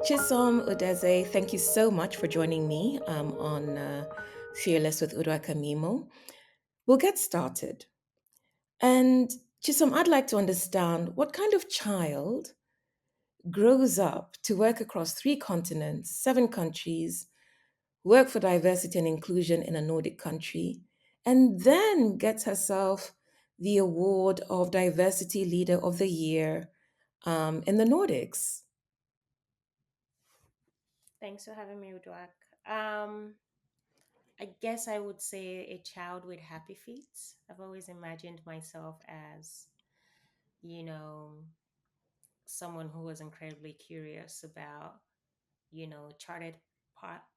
Chisom Udeze, thank you so much for joining me on Fearless with Uraka Mimo. We'll get started. And Chisom, I'd like to understand what kind of child grows up to work across three continents, seven countries, work for diversity and inclusion in a Nordic country, and then gets herself the award of Diversity Leader of the Year in the Nordics. Thanks for having me, Udwak. Um, I guess I would say a child with happy feet. I've always imagined myself as, you know, someone who was incredibly curious about, charted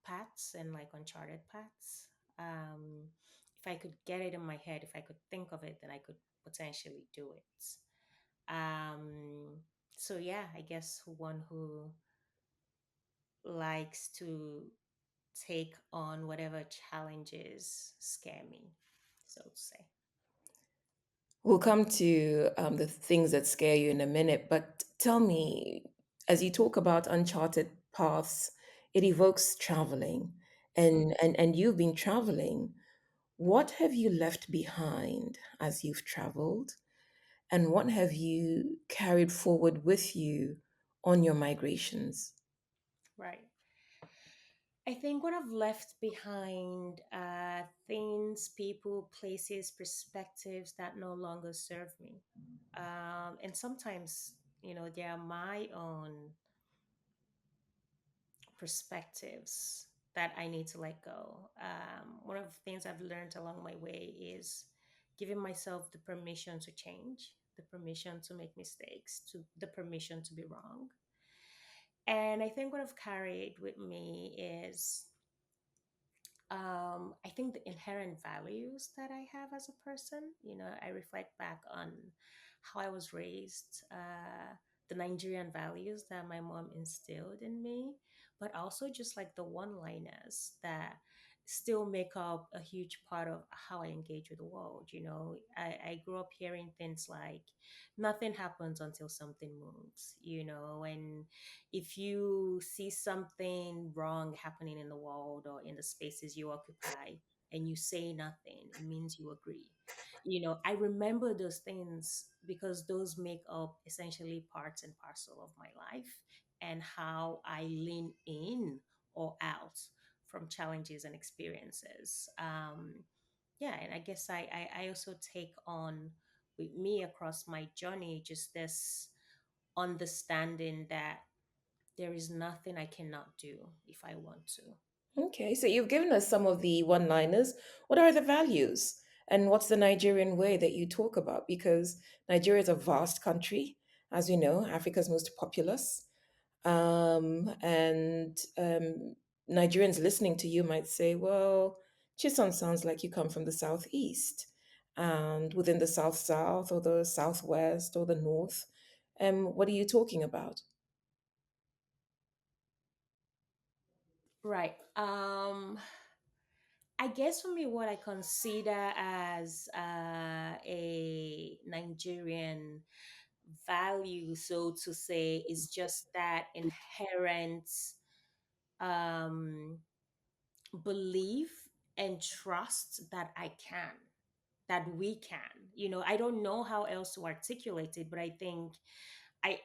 paths and like uncharted paths. If I could get it in my head, if I could think of it, then I could potentially do it. Um, so yeah, I guess one who likes to take on whatever challenges scare me, so to say. We'll come to the things that scare you in a minute, but tell me, as you talk about uncharted paths, it evokes traveling, Mm. and you've been traveling. What have you left behind as you've traveled, and what have you carried forward with you on your migrations? Right. I think what I've left behind are things, people, places, perspectives that no longer serve me. And sometimes, they are my own perspectives that I need to let go. One of the things I've learned along my way is giving myself the permission to change, the permission to make mistakes, to the permission to be wrong. And I think what I've carried with me is I think the inherent values that I have as a person. I reflect back on how I was raised, the Nigerian values that my mom instilled in me, but also just like the one liners that still make up a huge part of how I engage with the world. I grew up hearing things like nothing happens until something moves, and if you see something wrong happening in the world or in the spaces you occupy and you say nothing, it means you agree. I remember those things because those make up essentially parts and parcel of my life and how I lean in or out from challenges and experiences. Yeah, and I guess I also take on with me across my journey just this understanding that there is nothing I cannot do if I want to. Okay, so you've given us some of the one liners. What are the values? And what's the Nigerian way that you talk about? Because Nigeria is a vast country, as you know, Africa's most populous. And Nigerians listening to you might say, well, Chisom sounds like you come from the southeast, and within the south south or the southwest or the north. What are you talking about? Right. I guess for me, what I consider as a Nigerian value, so to say, is just that inherent um, belief and trust that I can, that we can. I don't know how else to articulate it, but I think I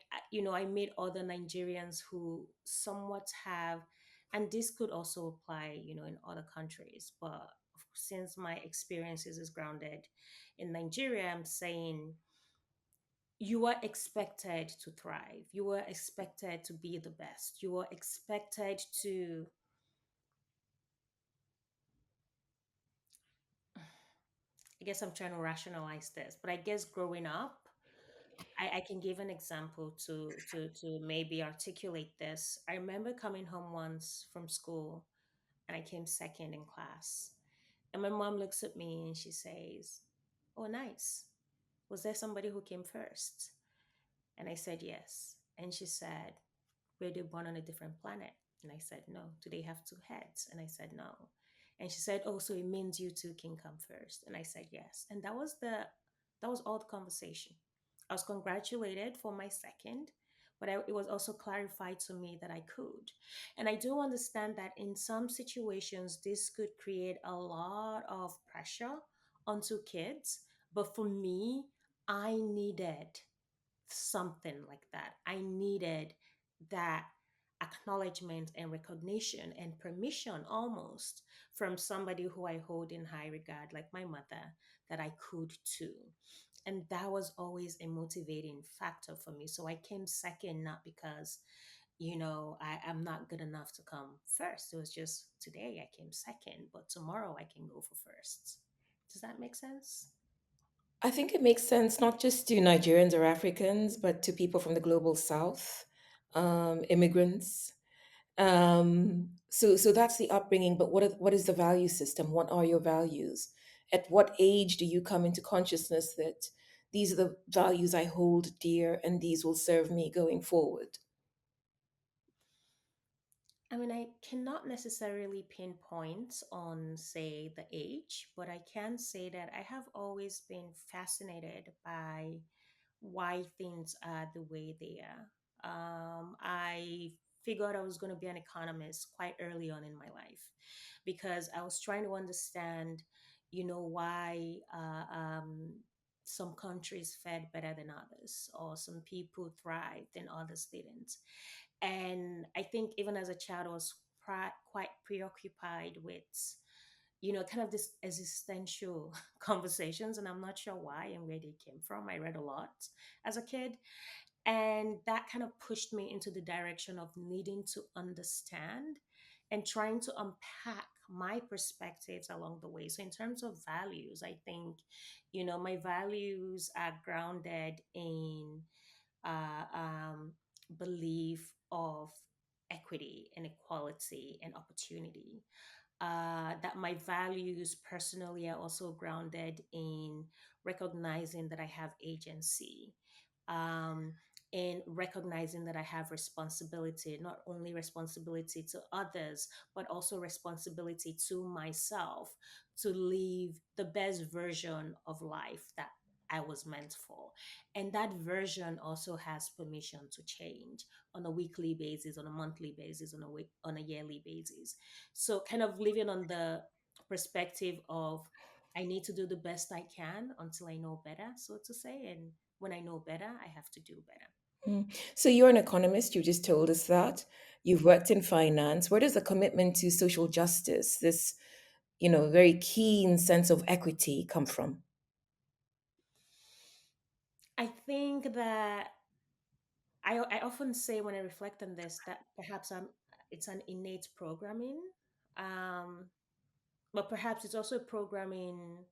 meet other Nigerians who somewhat have, and this could also apply, in other countries, but since my experiences is grounded in Nigeria, I'm saying you are expected to thrive. You are expected to be the best. You are expected to, I guess I'm trying to rationalize this, but I guess growing up, I can give an example to maybe articulate this. I remember coming home once from school and I came second in class. And my mom looks at me and she says, "Oh, nice. Was there somebody who came first?" And I said, "Yes." And she said, "Were they born on a different planet?" And I said, "No." "Do they have two heads?" And I said, "No." And she said, "Oh, so it means you two can come first." And I said, "Yes." And that was all the conversation. I was congratulated for my second, but it was also clarified to me that I could. And I do understand that in some situations, this could create a lot of pressure onto kids. But for me, I needed something like that. I needed that acknowledgement and recognition and permission almost from somebody who I hold in high regard, like my mother, that I could too. And that was always a motivating factor for me. So I came second, not because, I'm not good enough to come first. It was just today I came second, but tomorrow I can go for first. Does that make sense? I think it makes sense not just to Nigerians or Africans, but to people from the global south, immigrants. So that's the upbringing. But what is the value system? What are your values? At what age do you come into consciousness that these are the values I hold dear and these will serve me going forward? I mean, I cannot necessarily pinpoint on, say, the age, but I can say that I have always been fascinated by why things are the way they are. I figured I was going to be an economist quite early on in my life because I was trying to understand, why some countries fared better than others, or some people thrived and others didn't. And I think even as a child, I was quite preoccupied with, kind of this existential conversations. And I'm not sure why and where they came from. I read a lot as a kid. And that kind of pushed me into the direction of needing to understand and trying to unpack my perspectives along the way. So, in terms of values, I think, my values are grounded in uh, um, belief of equity and equality and opportunity. That my values personally are also grounded in recognizing that I have agency, um, in recognizing that I have responsibility, not only responsibility to others, but also responsibility to myself to live the best version of life that I was meant for. And that version also has permission to change on a weekly basis, on a monthly basis, on a yearly basis. So kind of living on the perspective of I need to do the best I can until I know better, so to say. And when I know better, I have to do better. Mm. So you're an economist, you just told us that. You've worked in finance. Where does the commitment to social justice, this, very keen sense of equity come from? I think that I often say when I reflect on this that perhaps it's an innate programming, um, but perhaps it's also programming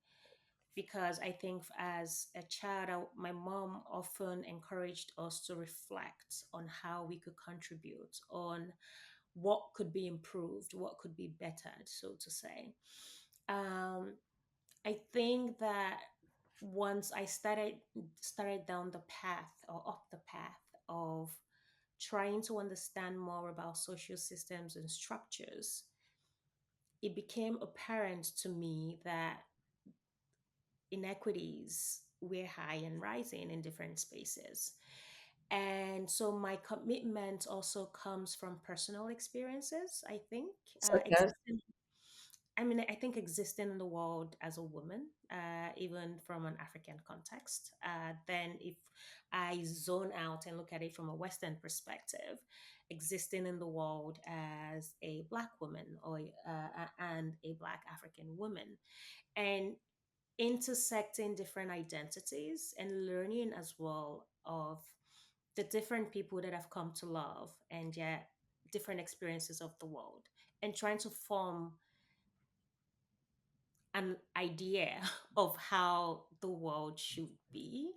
because I think as a child, my mom often encouraged us to reflect on how we could contribute, on what could be improved, what could be bettered, so to say. Um, I think that once I started down the path or up the path of trying to understand more about social systems and structures, it became apparent to me that inequities were high and rising in different spaces. And so my commitment also comes from personal experiences, I think, Such as, existing. I mean, I think existing in the world as a woman, even from an African context, then if I zone out and look at it from a Western perspective, existing in the world as a Black woman and a Black African woman, and intersecting different identities and learning as well of the different people that I've come to love and yet different experiences of the world, and trying to form an idea of how the world should be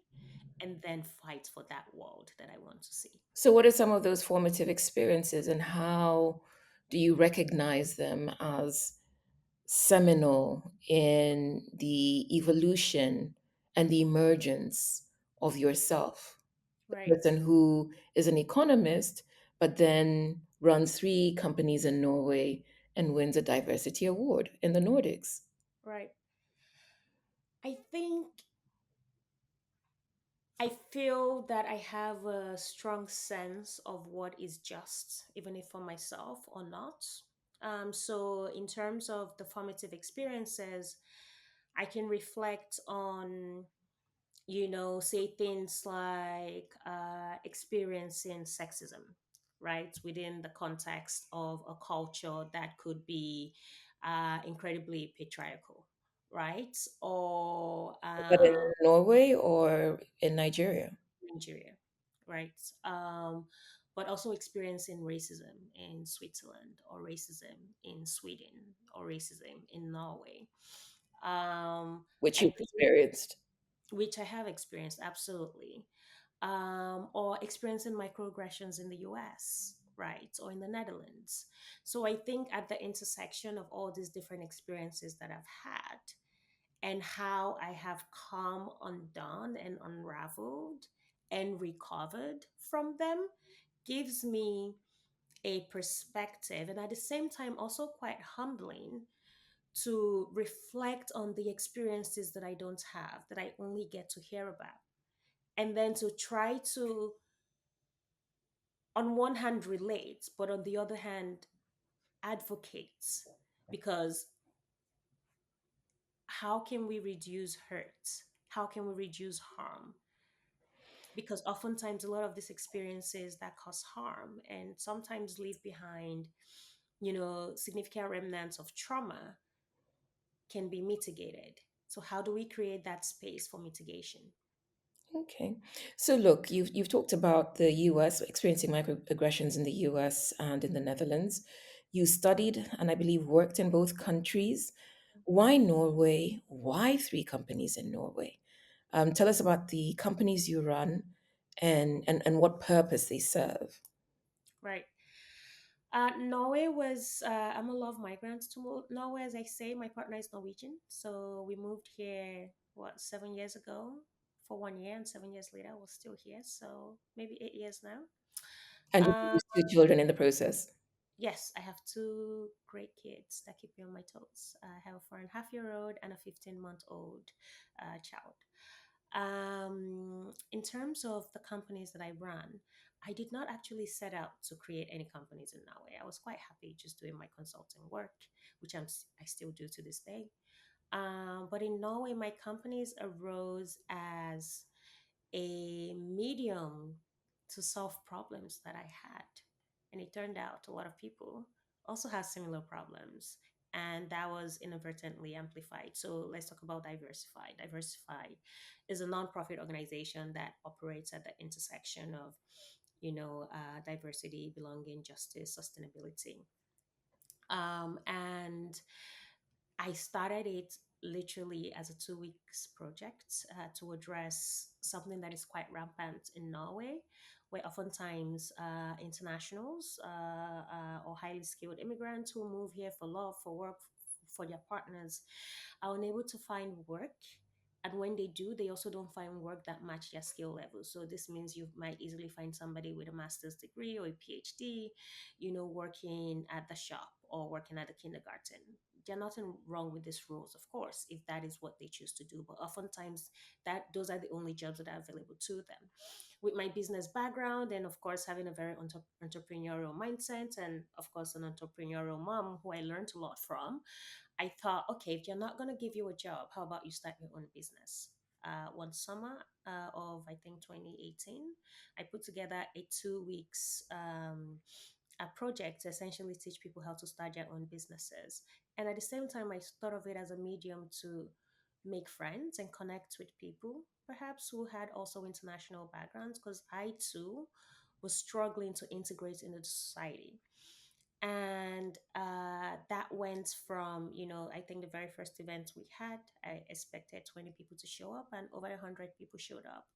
and then fight for that world that I want to see. so what are some of those formative experiences and how do you recognize them as seminal in the evolution and the emergence of yourself? The Right, person who is an economist, but then runs three companies in Norway and wins a diversity award in the Nordics. right. I think I feel that I have a strong sense of what is just, even if for myself or not. So, in terms of the formative experiences, I can reflect on, say things like experiencing sexism, right, within the context of a culture that could be incredibly patriarchal, right? Or But in Norway or in Nigeria? Nigeria, right? But also experiencing racism in Switzerland, or racism in Sweden, or racism in Norway. Which I you've think, experienced. which I have experienced, absolutely. Or experiencing microaggressions in the US, right, or in the Netherlands. So I think at the intersection of all these different experiences that I've had, and how I have come undone and unraveled and recovered from them, gives me a perspective, and at the same time also quite humbling, to reflect on the experiences that I don't have, that I only get to hear about, and then to try to, on one hand, relate, but on the other hand, advocate. Because how can we reduce hurt? How can we reduce harm? Because oftentimes a lot of these experiences that cause harm and sometimes leave behind, significant remnants of trauma, can be mitigated. So how do we create that space for mitigation? Okay. So look, you've talked about the US, experiencing microaggressions in the US and in the Netherlands. You studied and I believe worked in both countries. Why Norway? Why three companies in Norway? Tell us about the companies you run and what purpose they serve. Right. Norway was, I'm a love migrant to Norway, as I say. My partner is Norwegian. So we moved here, what, 7 years ago, for 1 year, and 7 years later, we're still here. So maybe 8 years now. And you Uh, produce two children in the process. yes, I have two great kids that keep me on my toes. I have a 4.5-year-old and a 15-month-old child. In terms of the companies that I run, I did not actually set out to create any companies in Norway. I was quite happy just doing my consulting work, which I still do to this day. But in Norway, my companies arose as a medium to solve problems that I had. And it turned out a lot of people also have similar problems. And that was inadvertently amplified. So let's talk about Diversify. Diversify is a nonprofit organization that operates at the intersection of, diversity, belonging, justice, sustainability. And I started it literally as a 2 weeks project to address something that is quite rampant in Norway, where oftentimes internationals or highly skilled immigrants who move here for love, for work, for their partners, are unable to find work. And when they do, they also don't find work that match their skill level. So this means you might easily find somebody with a master's degree or a PhD, working at the shop or working at the kindergarten. There's nothing wrong with these roles, of course, if that is what they choose to do. But oftentimes, that those are the only jobs that are available to them. With my business background, and of course having a very entrepreneurial mindset, and of course an entrepreneurial mom who I learned a lot from, I thought, okay, if you're not going to give you a job, how about you start your own business? One summer of, I think, 2018, I put together a 2 weeks a project to essentially teach people how to start their own businesses. And at the same time, I thought of it as a medium to make friends and connect with people, perhaps who had also international backgrounds, because I too was struggling to integrate into society. And that went from, I think the very first event we had, I expected 20 people to show up, and over 100 people showed up.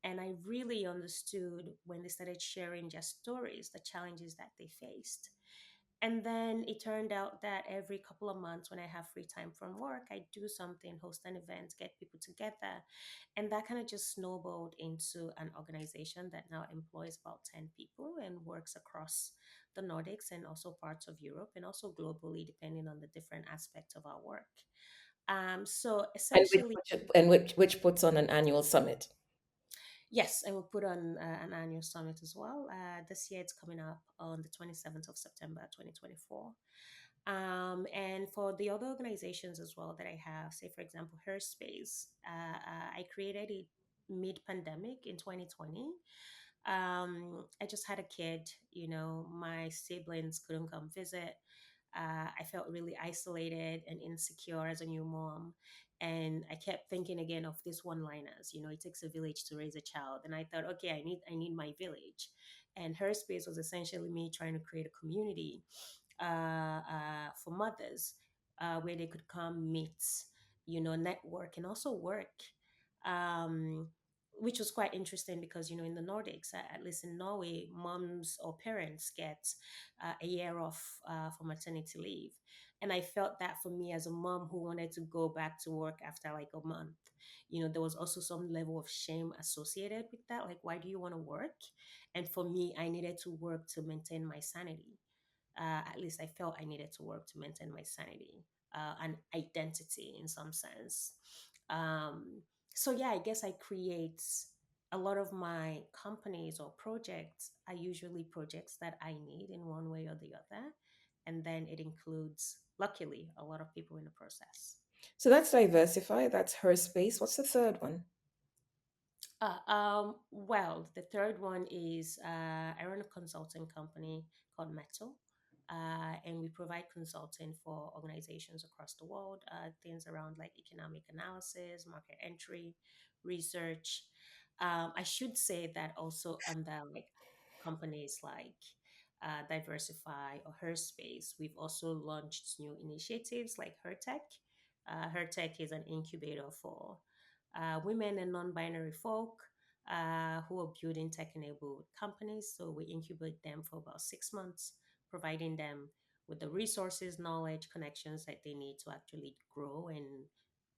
And I really understood when they started sharing their stories, the challenges that they faced. And then it turned out that every couple of months, when I have free time from work, I do something, host an event, get people together. And that kind of just snowballed into an organization that now employs about 10 people and works across the Nordics and also parts of Europe, and also globally, depending on the different aspects of our work. So And essentially, which puts on an annual summit. Yes, and we'll put on an annual summit as well. This year it's coming up on the 27th of September 2024. And for the other organizations as well that I have, say for example, Her Space, I created it mid-pandemic in 2020. I just had a kid, my siblings couldn't come visit. I felt really isolated and insecure as a new mom. And I kept thinking again of these one liners, it takes a village to raise a child. And I thought, okay, I need my village. And Her Space was essentially me trying to create a community for mothers where they could come meet, network and also work. Um, which was quite interesting because in the Nordics, at least in Norway, moms or parents get a year off for maternity leave, and I felt that for me as a mom who wanted to go back to work after like a month, there was also some level of shame associated with that. Like, why do you want to work? And for me, I needed to work to maintain my sanity. At least I felt I needed to work to maintain my sanity and identity in some sense. Um, so yeah, I guess I create a lot of my companies or projects are usually projects that I need in one way or the other. And then it includes, luckily, a lot of people in the process. So that's diversify. That's her space. What's the third one? Well, the third one is I run a consulting company called Metal, and we provide consulting for organizations across the world, things around like economic analysis, market entry, research. I should say that also under like companies like Diversify or Her Space, we've also launched new initiatives like Her Tech. Her Tech is an incubator for women and non-binary folk who are building tech-enabled companies. So we incubate them for about 6 months, providing them with the resources, knowledge, connections that they need to actually grow and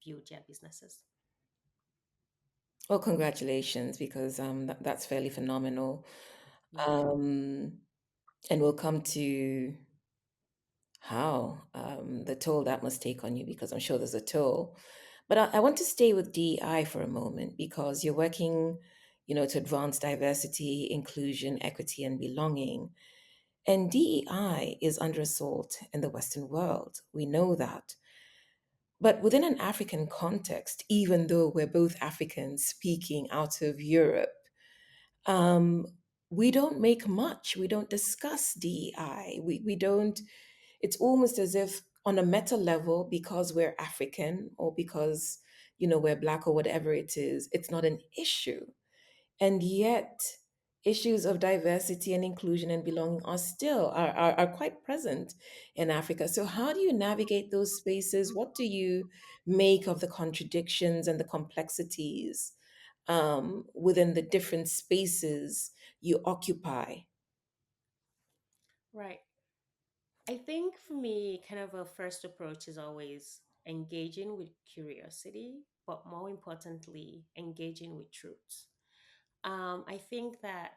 build their businesses. Well, congratulations, because that's fairly phenomenal. Thank you. Um, and we'll come to how the toll that must take on you, because I'm sure there's a toll. But I want to stay with DEI for a moment, because you're working, to advance diversity, inclusion, equity, and belonging. And DEI is under assault in the Western world. We know that. But within an African context, even though we're both Africans speaking out of Europe, um, we don't make much. We don't discuss DEI. We don't, it's almost as if on a meta level, because we're African or because, we're Black or whatever it is, it's not an issue. And yet, issues of diversity and inclusion and belonging are still are quite present in Africa. So how do you navigate those spaces? What do you make of the contradictions and the complexities within the different spaces you occupy? Right. I think for me, kind of a first approach is always engaging with curiosity, but more importantly, engaging with truth. I think that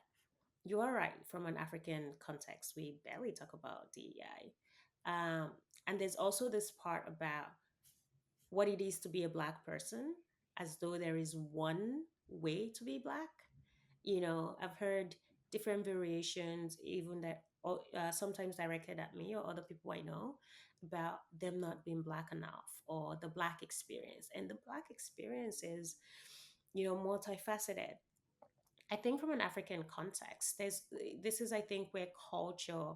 you are right. From an African context, we barely talk about DEI. And there's also this part about what it is to be a Black person, as though there is one way to be Black. I've heard different variations, even that sometimes directed at me or other people I know, about them not being Black enough or the Black experience. And the Black experience is, multifaceted. I think from an African context, this is I think where culture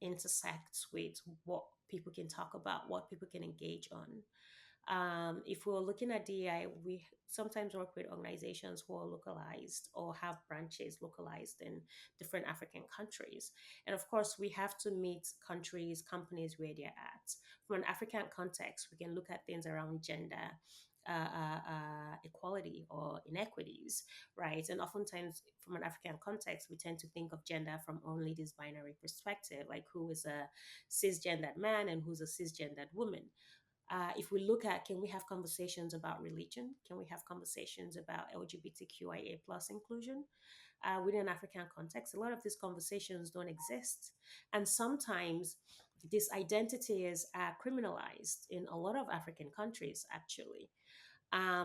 intersects with what people can talk about, what people can engage on. If we're looking at DEI, we sometimes work with organizations who are localized or have branches localized in different African countries. And of course, we have to meet countries, companies where they're at. From an African context, we can look at things around gender. Equality or inequities, right? And oftentimes, from an African context, we tend to think of gender from only this binary perspective, like who is a cisgendered man and who's a cisgendered woman. If we look at, can we have conversations about religion? Can we have conversations about LGBTQIA plus inclusion within an African context? A lot of these conversations don't exist, and sometimes this identity is criminalized in a lot of African countries, actually.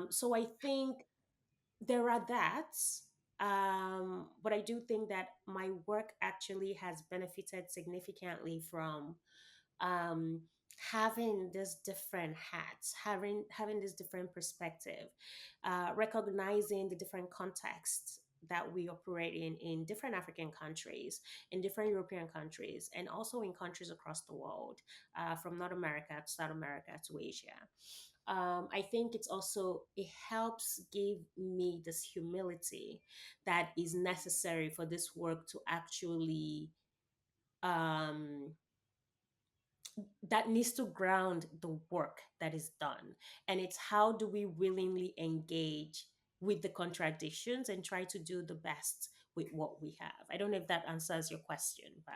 So I think there are that. But I do think that my work actually has benefited significantly from um, having this different hats, having this different perspective, recognizing the different contexts that we operate in different African countries, in different European countries, and also in countries across the world, from North America to South America to Asia. I think it helps give me this humility that is necessary for this work to actually um, that needs to ground the work that is done. And it's how do we willingly engage with the contradictions and try to do the best with what we have. I don't know if that answers your question, but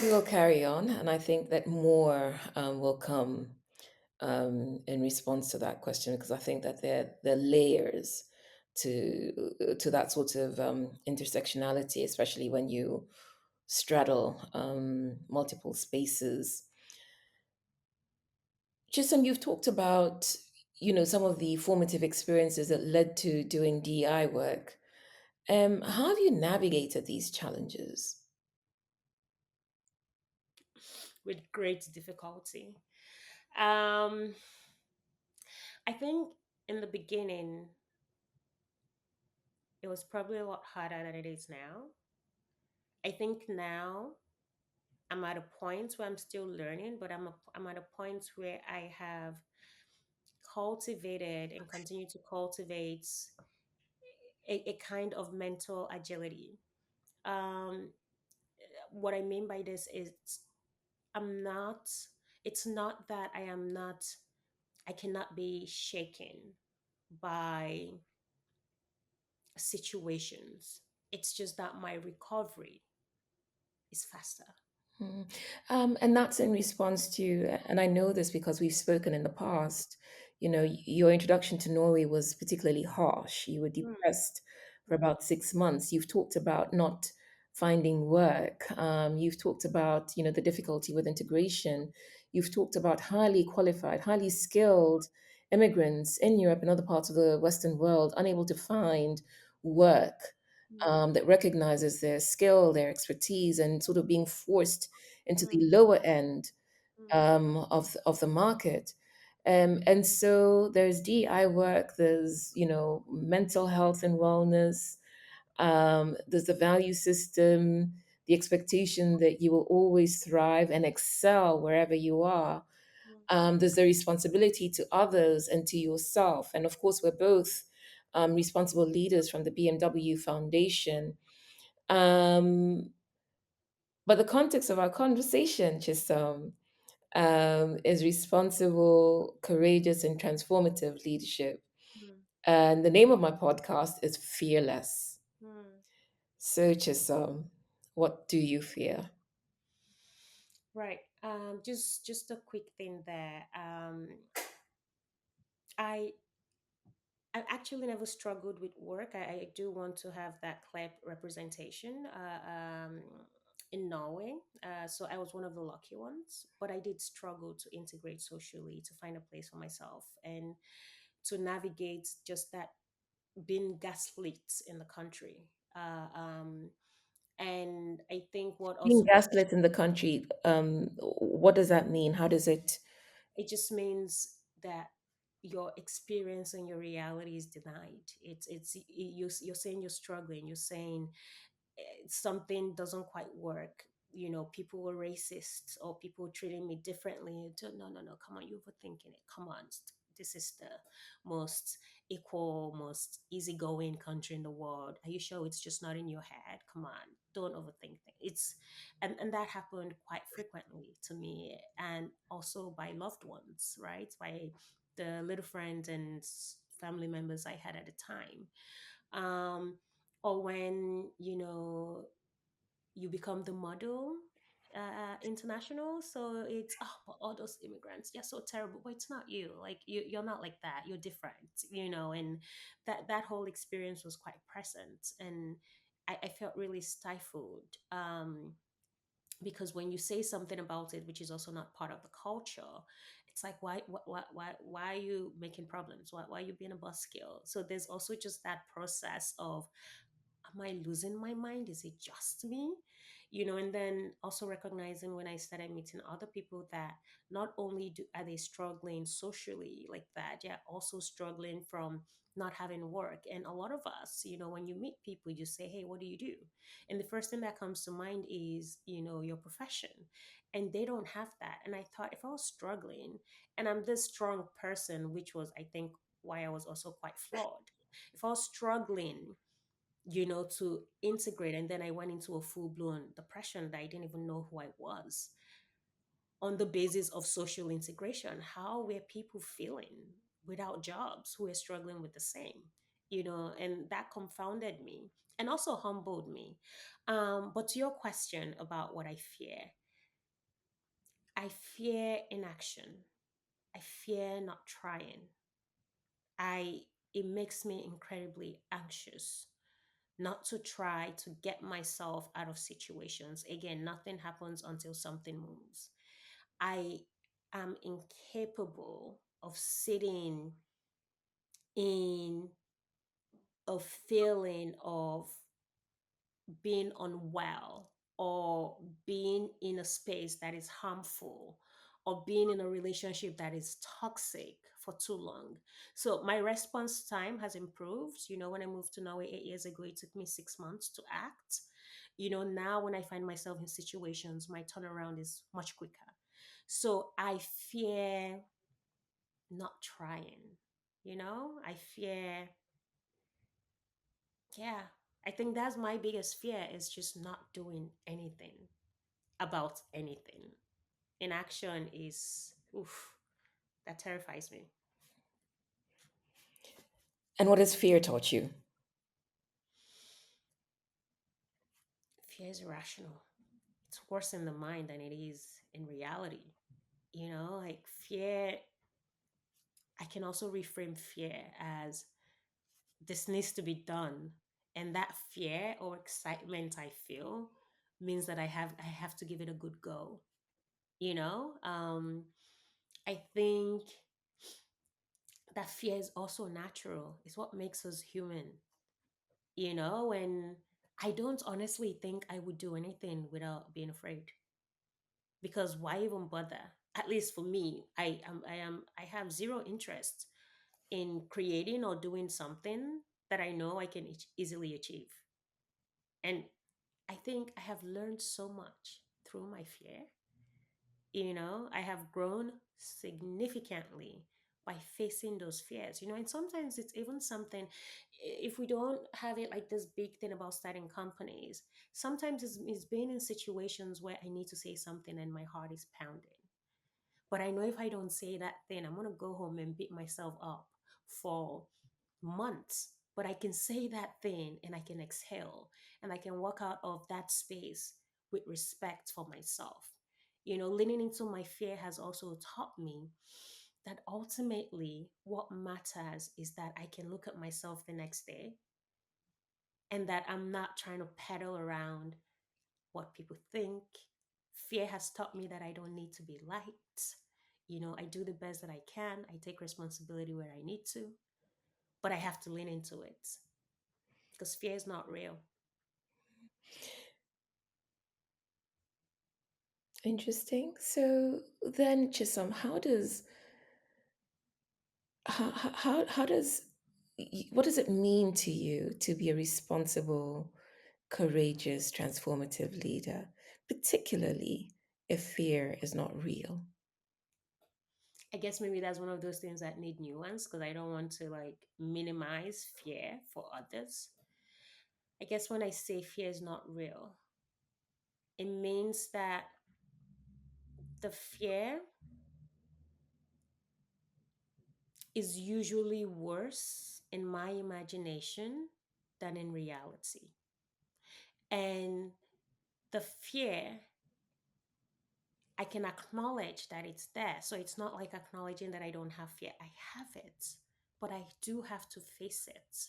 We will carry on, and I think that more will come in response to that question, because I think that there are layers to that sort of intersectionality, especially when you straddle multiple spaces. Chisholm, you've talked about, some of the formative experiences that led to doing DI work. How have you navigated these challenges? with great difficulty. Um, I think in the beginning, it was probably a lot harder than it is now. I think now I'm at a point where I'm still learning, but I'm at a point where I have cultivated and continue to cultivate a kind of mental agility. Um, what I mean by this is I'm not, it's not that I cannot be shaken by situations. It's just that my recovery is faster. Mm. And that's in response to, and I know this because we've spoken in the past, your introduction to Norway was particularly harsh. You were Mm, depressed for mm, about 6 months. You've talked about not finding work. You've talked about, the difficulty with integration. You've talked about highly qualified, highly skilled immigrants in Europe and other parts of the Western world unable to find work mm, that recognizes their skill, their expertise, and sort of being forced into the mm, lower end mm, of the market. And so there's DI work, there's mental health and wellness, there's the value system, the expectation that you will always thrive and excel wherever you are. mm, There's the responsibility to others and to yourself. And of course, we're both responsible leaders from the BMW Foundation. Um, but the context of our conversation, Chisom, is responsible, courageous, and transformative leadership. mm, And the name of my podcast is Fearless. mm. So, Chisom, what do you fear? Right. Just a quick thing there. I I've actually never struggled with work. I do want to have that clear representation in Norway. So I was one of the lucky ones, but I did struggle to integrate socially, to find a place for myself, and to navigate just that being gaslit in the country. And I think what Being also gaslit in the country, what does that mean? How does it? it just means that your experience and your reality is denied. You're saying you're struggling. You're saying something doesn't quite work. People were racist or people treating me differently. No, no, no. Come on, you're overthinking it. Come on. This is the most equal, most easygoing country in the world. Are you sure it's just not in your head? Come on, don't overthink things. And that happened quite frequently to me, and also by loved ones, right? By the little friends and family members I had at the time. Um, or when you become the model international, so it's, oh, but all those immigrants, you're so terrible, but it's not you, like you're not like that, you're different, and that whole experience was quite present, and I felt really stifled, because when you say something about it which is also not part of the culture, it's like, why are you making problems? Why are you being a buzzkill? So there's also just that process of, am I losing my mind? Is it just me? And then also recognizing when I started meeting other people that not only are they struggling socially like that, they're also struggling from not having work. And a lot of us, when you meet people, you say, hey, what do you do? And the first thing that comes to mind is, your profession. And they don't have that. And I thought, if I was struggling and I'm this strong person, which was, I think, why I was also quite flawed. If I was struggling, to integrate. And then I went into a full blown depression that I didn't even know who I was on the basis of social integration. How were people feeling without jobs who were struggling with the same? And that confounded me and also humbled me. But to your question about what I fear inaction. I fear not trying. It makes me incredibly anxious not to try to get myself out of situations. Again, nothing happens until something moves. I am incapable of sitting in a feeling of being unwell or being in a space that is harmful or being in a relationship that is toxic for too long. So my response time has improved. When I moved to Norway 8 years ago, it took me 6 months to act. Now when I find myself in situations, my turnaround is much quicker. So I fear not trying. I fear, yeah, I think that's my biggest fear, is just not doing anything about anything. Inaction is, oof, that terrifies me. And what has fear taught you? Fear is irrational. It's worse in the mind than it is in reality. Like fear, I can also reframe fear as, this needs to be done. And that fear or excitement I feel means that I have to give it a good go. I think that fear is also natural. It's what makes us human. And I don't honestly think I would do anything without being afraid. Because why even bother? At least for me, I have zero interest in creating or doing something that I know I can easily achieve. And I think I have learned so much through my fear. I have grown significantly by facing those fears. And sometimes it's even something, if we don't have it like this big thing about starting companies, sometimes it's being in situations where I need to say something and my heart is pounding. But I know if I don't say that thing, I'm going to go home and beat myself up for months. But I can say that thing and I can exhale and I can walk out of that space with respect for myself. Leaning into my fear has also taught me that ultimately what matters is that I can look at myself the next day and that I'm not trying to pedal around what people think. Fear has taught me that I don't need to be liked. I do the best that I can. I take responsibility where I need to, but I have to lean into it because fear is not real. Interesting. So then, Chisom, how does what does it mean to you to be a responsible, courageous, transformative leader, particularly if fear is not real? I guess maybe that's one of those things that need nuance because I don't want to like minimize fear for others. I guess when I say fear is not real, it means that the fear is usually worse in my imagination than in reality. And the fear, I can acknowledge that it's there. So it's not like acknowledging that I don't have fear. I have it, but I do have to face it.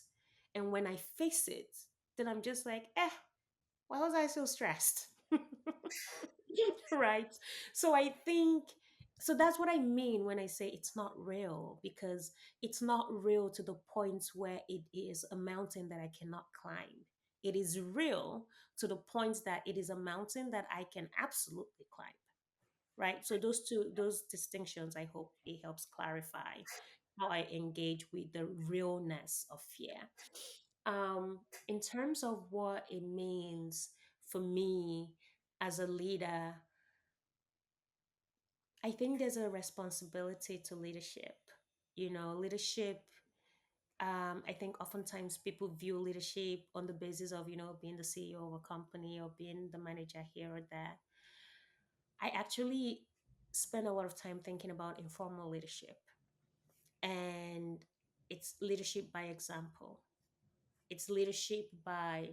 And when I face it, then I'm just like, why was I so stressed? Right. So I think So that's what I mean when I say it's not real, because it's not real to the point where it is a mountain that I cannot climb. It is real to the point that it is a mountain that I can absolutely climb. Right. So those distinctions, I hope it helps clarify how I engage with the realness of fear. In terms of what it means for me as a leader, I think there's a responsibility to leadership. Leadership, I think oftentimes people view leadership on the basis of, being the CEO of a company or being the manager here or there. I actually spend a lot of time thinking about informal leadership, and it's leadership by example. It's leadership by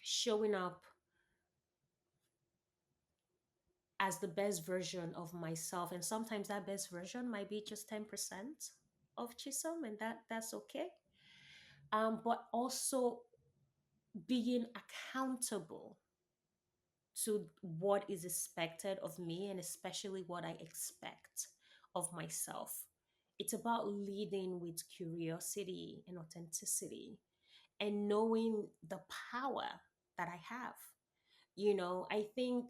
showing up as the best version of myself. And sometimes that best version might be just 10% of Chisom, and that's okay. But also being accountable to what is expected of me, and especially what I expect of myself. It's about leading with curiosity and authenticity and knowing the power that I have. I think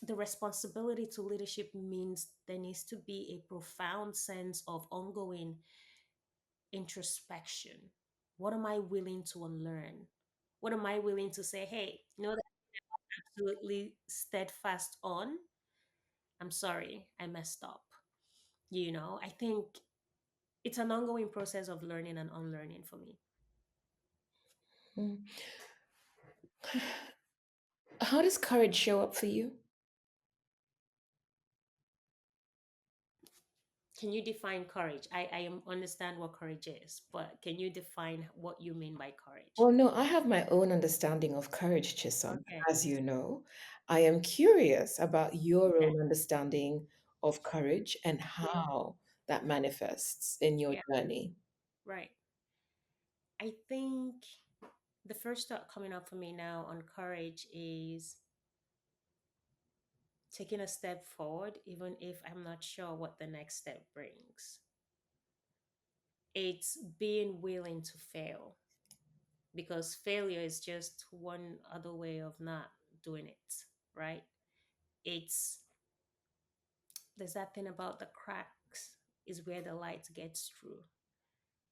the responsibility to leadership means there needs to be a profound sense of ongoing introspection. What am I willing to unlearn? What am I willing to say, hey, that I'm absolutely steadfast on? I'm sorry, I messed up. I think it's an ongoing process of learning and unlearning for me. Mm. How does courage show up for you? Can you define courage? Understand what courage is, but can you define what you mean by Well, courage? no, I have my own understanding of courage, Chisom, Okay. as you know. I am curious about your Okay. own understanding of courage and Yeah. how that manifests in your Yeah. journey. Right. I think the first thought coming up for me now on courage is taking a step forward, even if I'm not sure what the next step brings. It's being willing to fail, because failure is just one other way of not doing it, right? It's There's that thing about the cracks is where the light gets through.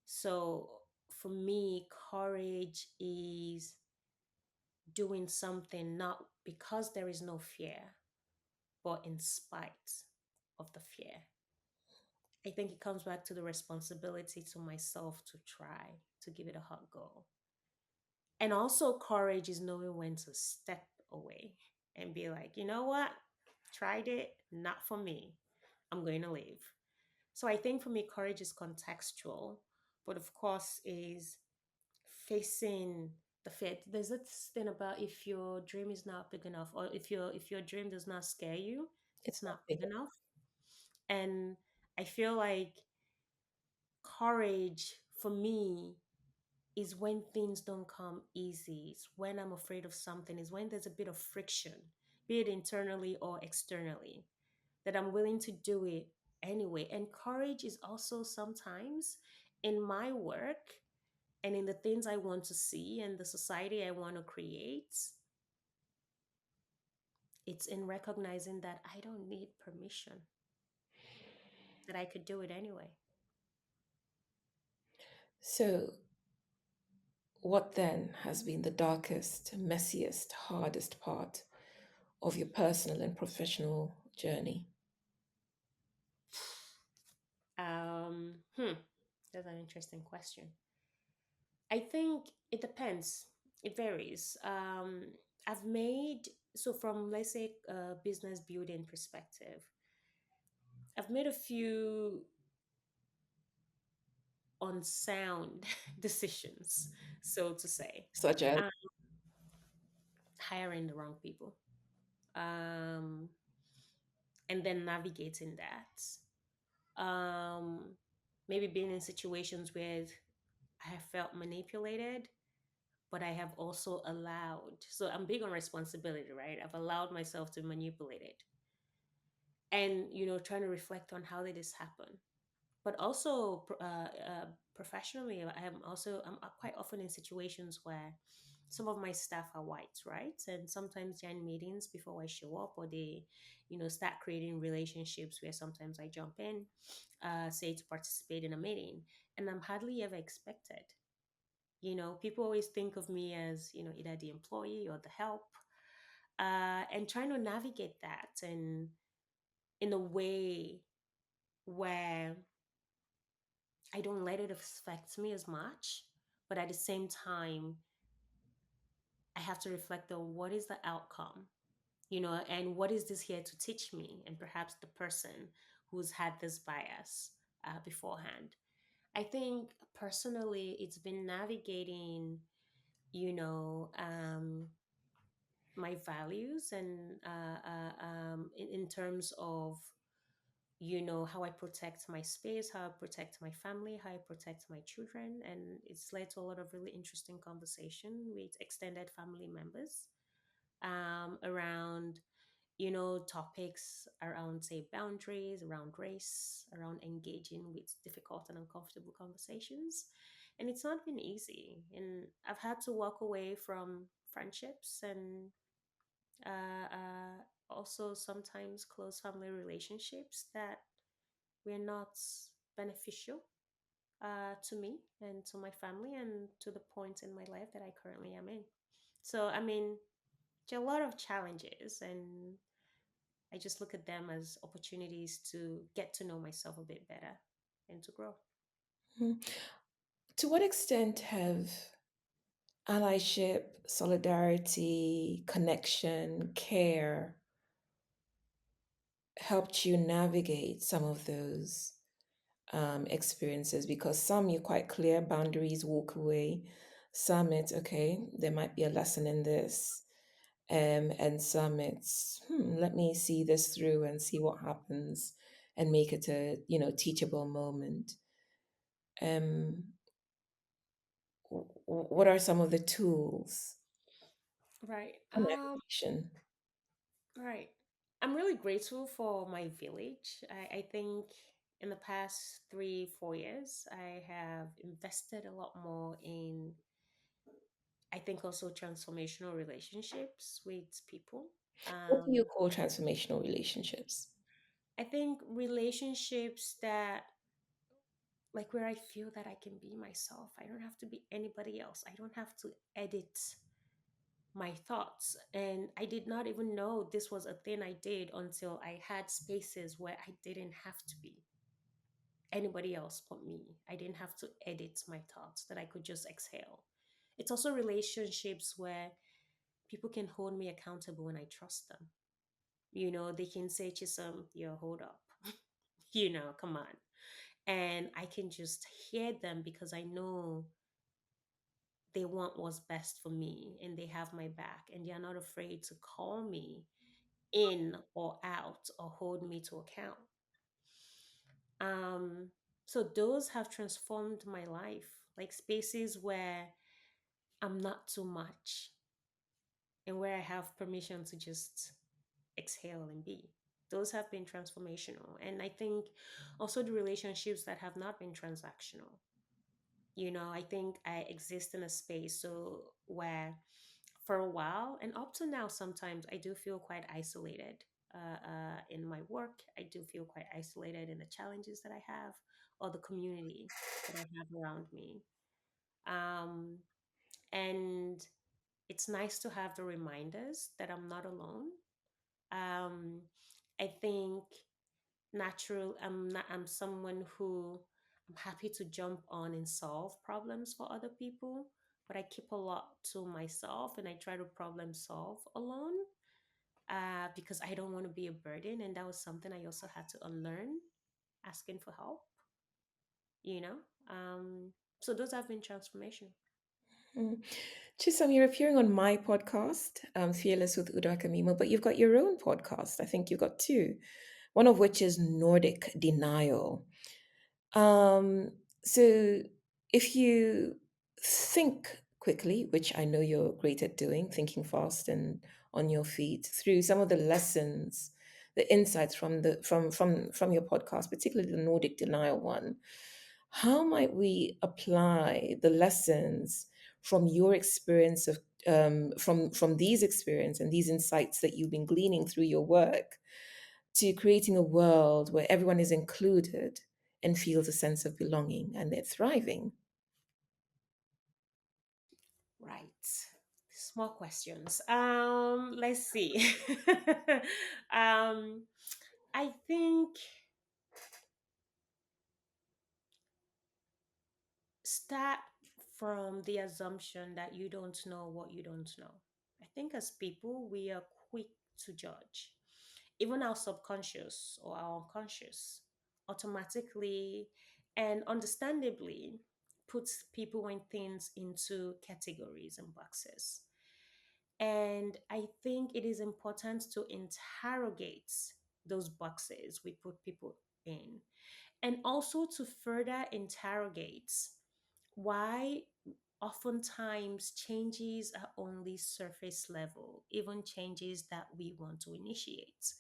So for me, courage is doing something not because there is no fear, but in spite of the fear. I think it comes back to the responsibility to myself to try to give it a hot go. And also, courage is knowing when to step away and be like, you know what? Tried it, not for me. I'm going to leave. So I think for me, courage is contextual, but of course, is facing the fear. There's this thing about if your dream is not big enough, or if your dream does not scare you, It's it's not not big. big enough. And I feel like courage for me is when things don't come easy. It's when I'm afraid of something. Is when there's a bit of friction, be it internally or externally, that I'm willing to do it anyway. And courage is also sometimes in my work and in the things I want to see and the society I want to create. It's in recognizing that I don't need permission, that I could do it anyway. So, what then has been the darkest, messiest, hardest part of your personal and professional journey? Um, hmm, that's an interesting question. I think it depends. It varies. I've made so from, let's say, a business building perspective, I've made a few unsound decisions, so to say. Such as, Um, Hiring the wrong people, um, and then navigating that. Um, Maybe being in situations where I have felt manipulated, but I have also allowed. So I'm big on responsibility, right? I've allowed myself to manipulate it. and trying to reflect on how did this happen. But also professionally, I'm quite often in situations where some of my staff are white, right? And sometimes they're in meetings before I show up, or they start creating relationships where sometimes I jump in, say to participate in a meeting, and I'm hardly ever expected. People always think of me as either the employee or the help, and trying to navigate that and in a way where I don't let it affect me as much, but at the same time, I have to reflect on what is the outcome, and what is this here to teach me, and perhaps the person who's had this bias beforehand. I think personally, it's been navigating, you know, um, my values and in terms of how I protect my space, how I protect my family, how I protect my children. And it's led to a lot of really interesting conversation with extended family members around topics around, say, boundaries, around race, around engaging with difficult and uncomfortable conversations. And it's not been easy, and I've had to walk away from friendships and uh, also sometimes close family relationships that were not beneficial to me and to my family and to the point in my life that I currently am in. So, I mean, there are a lot of challenges, and I just look at them as opportunities to get to know myself a bit better and to grow. Mm. To what extent have allyship, solidarity, connection, care helped you navigate some of those experiences? Because some you're quite clear, boundaries, walk away. Some it's okay, there might be a lesson in this. And some it's, let me see this through and see what happens and make it a, teachable moment. Um, what are some of the tools Right. for navigation? Right. I'm really grateful for my village. I think in the past 3, 4 years, I have invested a lot more in, I think, also transformational relationships with people. What do you Um, call transformational relationships? I think relationships that, like, where I feel that I can be myself. I don't have to be anybody else. I don't have to edit my thoughts. And I did not even know this was a thing I did until I had spaces where I didn't have to be anybody else but me. I didn't have to edit my thoughts, that I could just exhale. It's also relationships where people can hold me accountable when I trust them. They can say, Chisom, yo, hold up. Come on. And I can just hear them because I know they want what's best for me and they have my back and they are not afraid to call me in or out or hold me to account. Um, so those have transformed my life, like spaces where I'm not too much and where I have permission to just exhale and be. Those have been transformational. And I think also the relationships that have not been transactional. I think I exist in a space so where for a while and up to now sometimes I do feel quite isolated in my work. I do feel quite isolated in the challenges that I have or the community that I have around me. Um, and it's nice to have the reminders that I'm not alone. Um, I think I'm someone who I'm happy to jump on and solve problems for other people, but I keep a lot to myself and I try to problem solve alone because I don't want to be a burden. And that was something I also had to unlearn, asking for help, you know? So those have been transformation. Mm. Chisam, you're appearing on my podcast, Fearless with Udo Akamimo, but you've got your own podcast. I think you've got two, one of which is Nordic Denial. So if you think quickly, which I know you're great at doing, thinking fast and on your feet, through some of the lessons the insights from from your podcast, particularly the Nordic denial one, how might we apply the lessons from your experience of from these experience and these insights that you've been gleaning through your work to creating a world where everyone is included and feels a sense of belonging and they're thriving? Right. Small questions. Let's see. I think start from the assumption that you don't know what you don't know. I think as people, we are quick to judge. Even our subconscious or our unconscious automatically and understandably puts people and things into categories and boxes. And I think it is important to interrogate those boxes we put people in, and also to further interrogate why oftentimes changes are only surface level, even changes that we want to initiate.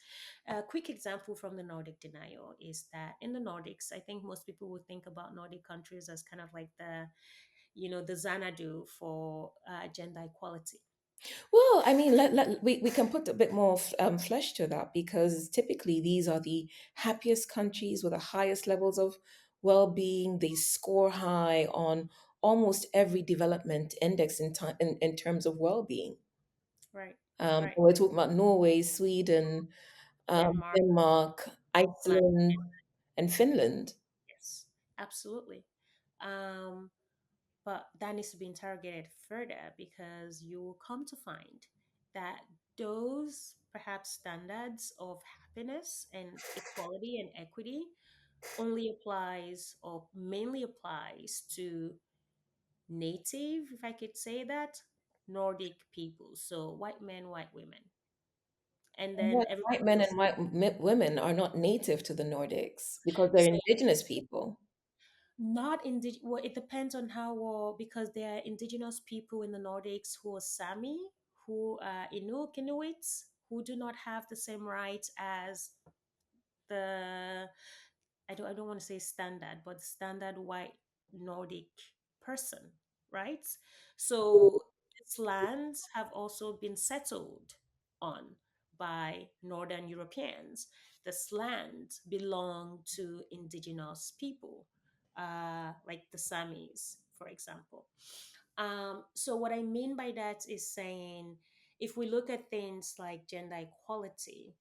A quick example from the Nordic denial is that in the Nordics, I think most people would think about Nordic countries as kind of like the Xanadu for gender equality. Well, I mean, we can put a bit more flesh to that because typically these are the happiest countries with the highest levels of well-being. They score high on almost every development index in terms of well-being. Right, right. We're talking about Norway, Sweden, Denmark, Denmark, Iceland. Iceland, and Finland. Yes, absolutely. Um, but that needs to be interrogated further because you will come to find that those perhaps standards of happiness and equality and equity only applies or mainly applies to native, if I could say that, Nordic people. So white men, white women. And And then yet, white everybody men else. and women are not native to the Nordics because they're So indigenous people. not indigenous. Well, it depends on how well, because there are indigenous people in the Nordics who are Sami, who are Inuits, who do not have the same rights as the I don't want to say standard, but standard white Nordic person, right? So these lands have also been settled on by Northern Europeans. This land belong to indigenous people, like the Samis, for example. So what I mean by that is saying, if we look at things like gender equality,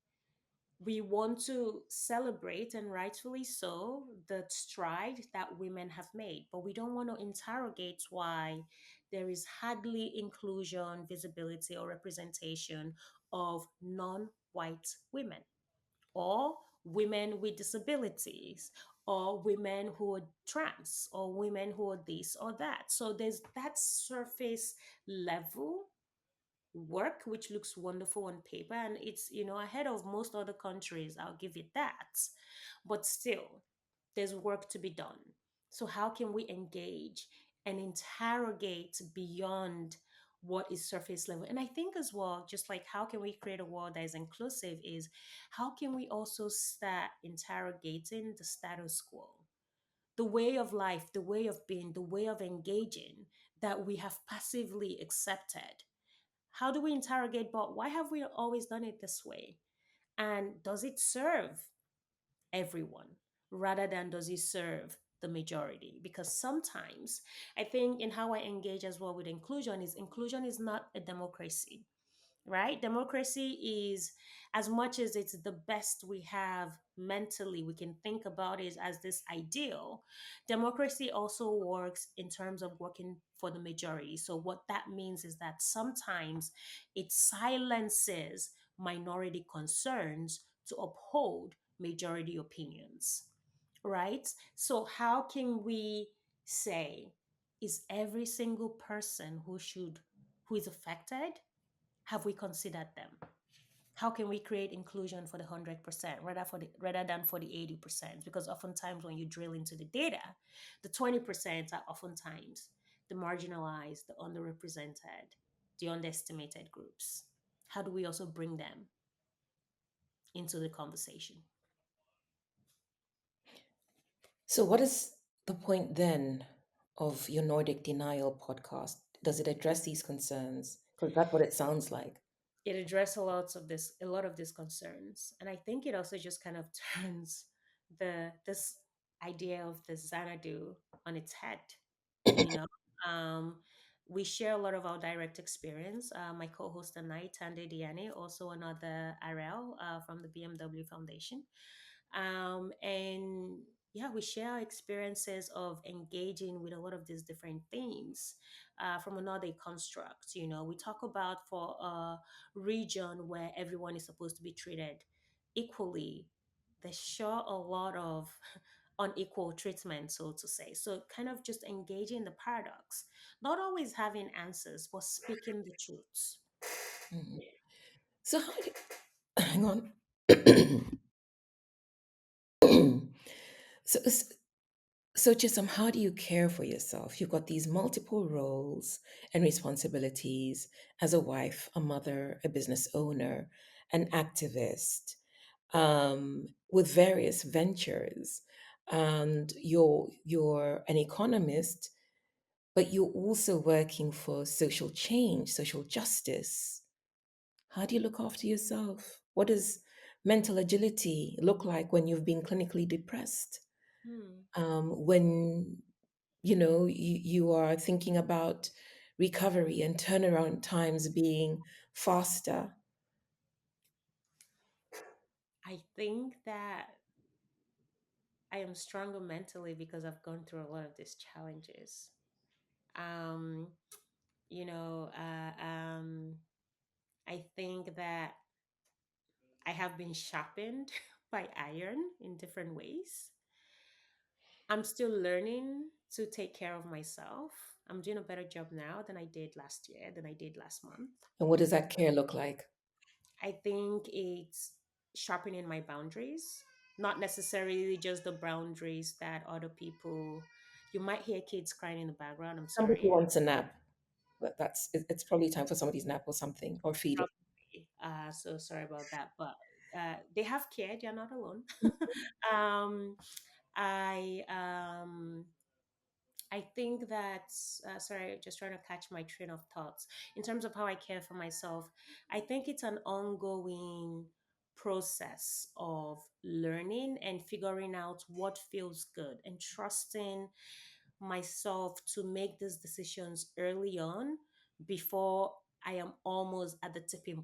we want to celebrate, and rightfully so, the stride that women have made, but we don't want to interrogate why there is hardly inclusion, visibility, or representation of non-white women, or women with disabilities, or women who are trans, or women who are this or that. So there's that surface level work which looks wonderful on paper, and it's ahead of most other countries, I'll give it that, but still there's work to be done. So how can we engage and interrogate beyond what is surface level? And I think as well, just like how can we create a world that is inclusive, is how can we also start interrogating the status quo, the way of life, the way of being, the way of engaging that we have passively accepted. How do we interrogate, but why have we always done it this way? And does it serve everyone rather than does it serve the majority? Because sometimes I think in how I engage as well with inclusion is not a democracy, right? Democracy is, as much as it's the best we have mentally, we can think about it as this ideal. Democracy also works in terms of working for the majority. So, what that means is that sometimes it silences minority concerns to uphold majority opinions, right? So, how can we say, is every single person who is affected, have we considered them? How can we create inclusion for the 100% rather than for the 80%? Because oftentimes when you drill into the data, the 20% are oftentimes the marginalized, the underrepresented, the underestimated groups. How do we also bring them into the conversation. So, what is the point then of your Nordic Denial podcast? Does it address these concerns? Because that's what it sounds like. It addressed a lot of these concerns, and I think it also just kind of turns the this idea of the Xanadu on its head. You know, um, we share a lot of our direct experience. My co-host and I, Tande Diane, also another RL from the BMW Foundation. And yeah, we share our experiences of engaging with a lot of these different themes from another construct. You know, we talk about for a region where everyone is supposed to be treated equally. There's sure a lot of unequal treatment, so to say. So, kind of just engaging the paradox, not always having answers, but speaking the truths. Mhm. So, how do hang on. so, s- so, Chisom, how do you care for yourself? You've got these multiple roles and responsibilities as a wife, a mother, a business owner, an activist, with various ventures. And you're an economist, but you're also working for social change, social justice. How do you look after yourself? What does mental agility look like when you've been clinically depressed? Hmm. When you are thinking about recovery and turnaround times being faster. I think that I am stronger mentally because I've gone through a lot of these challenges. Um, you know, I think that I have been sharpened by iron in different ways. I'm still learning to take care of myself. I'm doing a better job now than I did last year, than I did last month. And what does that care look like? I think it's sharpening my boundaries, not necessarily just the boundaries that other people. You might hear kids crying in the background. I'm Somebody sorry. wants a nap, but it's probably time for somebody's nap or something, or feeding. Probably. So sorry about that. But they have care. They're not alone. um, I um, I think that, sorry, just trying to catch my train of thoughts. In terms of how I care for myself, I think it's an ongoing process of learning and figuring out what feels good and trusting myself to make these decisions early on before I am almost at the tipping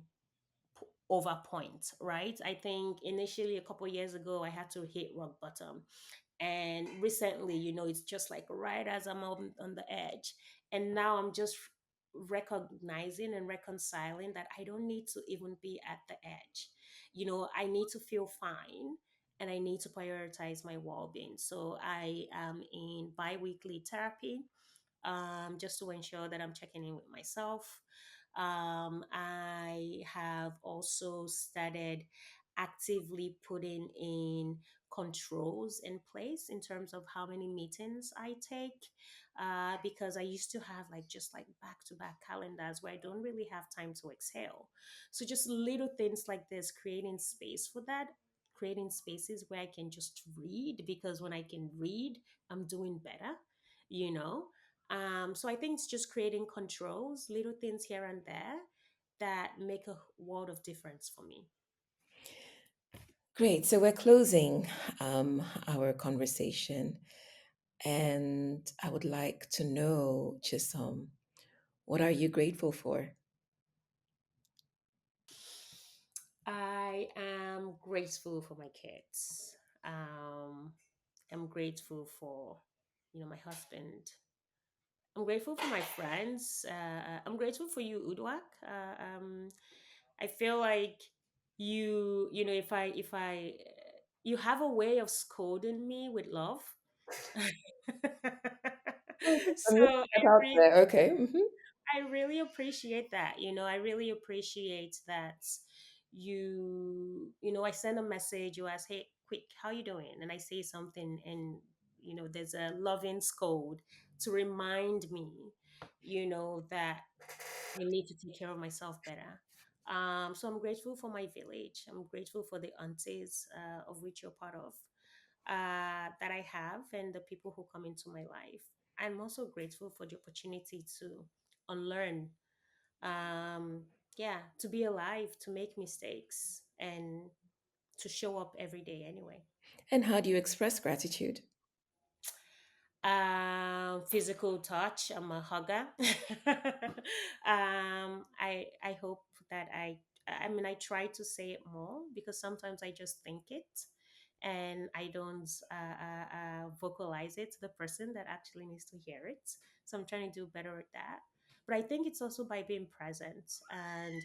over point, right? I think initially a couple years ago I had to hit rock bottom, and recently, it's just like right as I'm on the edge, and now I'm just recognizing and reconciling that I don't need to even be at the edge. I need to feel fine, and I need to prioritize my well-being. So I am in bi-weekly therapy, just to ensure that I'm checking in with myself. I have also started actively putting in controls in place in terms of how many meetings I take, because I used to have like just like back to back calendars where I don't really have time to exhale. So just little things like this, creating space for that, creating spaces where I can just read, because when I can read, I'm doing better, you know. So I think it's just creating controls, little things here and there that make a world of difference for me. Great. So we're closing our conversation, and I would like to know, Chisom, what are you grateful for? I am grateful for my kids. I'm grateful for, my husband. I'm grateful for my friends. I'm grateful for you, Udwak. I feel like you have a way of scolding me with love. I'm So looking that out there. Okay. I really appreciate that. I really appreciate that I send a message, you ask, hey, quick, how you doing? And I say something, and there's a loving scold to remind me, that I need to take care of myself better. So I'm grateful for my village. I'm grateful for the aunties of which you're part of that I have and the people who come into my life. I'm also grateful for the opportunity to unlearn, yeah, to be alive, to make mistakes, and to show up every day anyway. And how do you express gratitude? Physical touch. I'm a hugger. I hope that I mean, I try to say it more because sometimes I just think it and I don't vocalize it to the person that actually needs to hear it. So I'm trying to do better at that. But I think it's also by being present and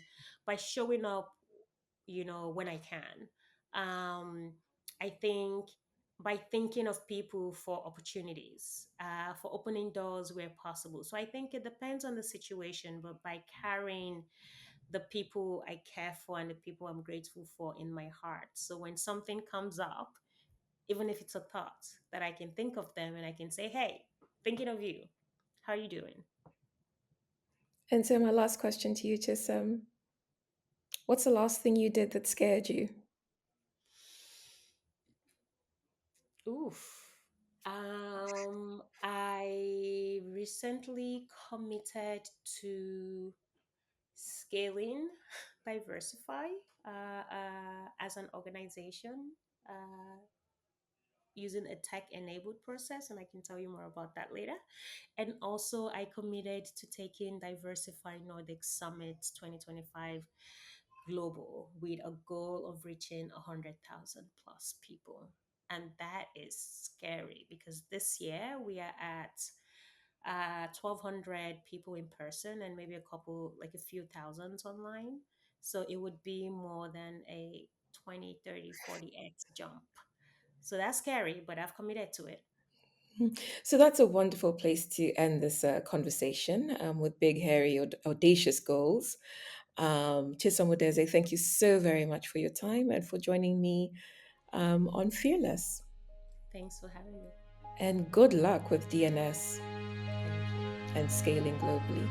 by showing up, when I can. I think by thinking of people for opportunities, for opening doors where possible. So I think it depends on the situation, but by carrying the people I care for and the people I'm grateful for in my heart. So when something comes up, even if it's a thought, that I can think of them and I can say, hey, thinking of you. How are you doing? And so, my last question to you, Chisom, what's the last thing you did that scared you? Oof. I recently committed to scaling diversify as an organization using a tech enabled process, and I can tell you more about that later. And also I committed to taking diversify Nordic Summit 2025 global with a goal of reaching 100,000 plus people. And that is scary because this year we are at 1,200 people in person and maybe a couple, like a few thousands online. So it would be more than a 20, 30, 40x jump. So that's scary, but I've committed to it. So that's a wonderful place to end this conversation with big, hairy, audacious goals. Chisom Udeze, thank you so very much for your time and for joining me on Fearless. Thanks for having me. And good luck with DNS Thank you. and scaling globally.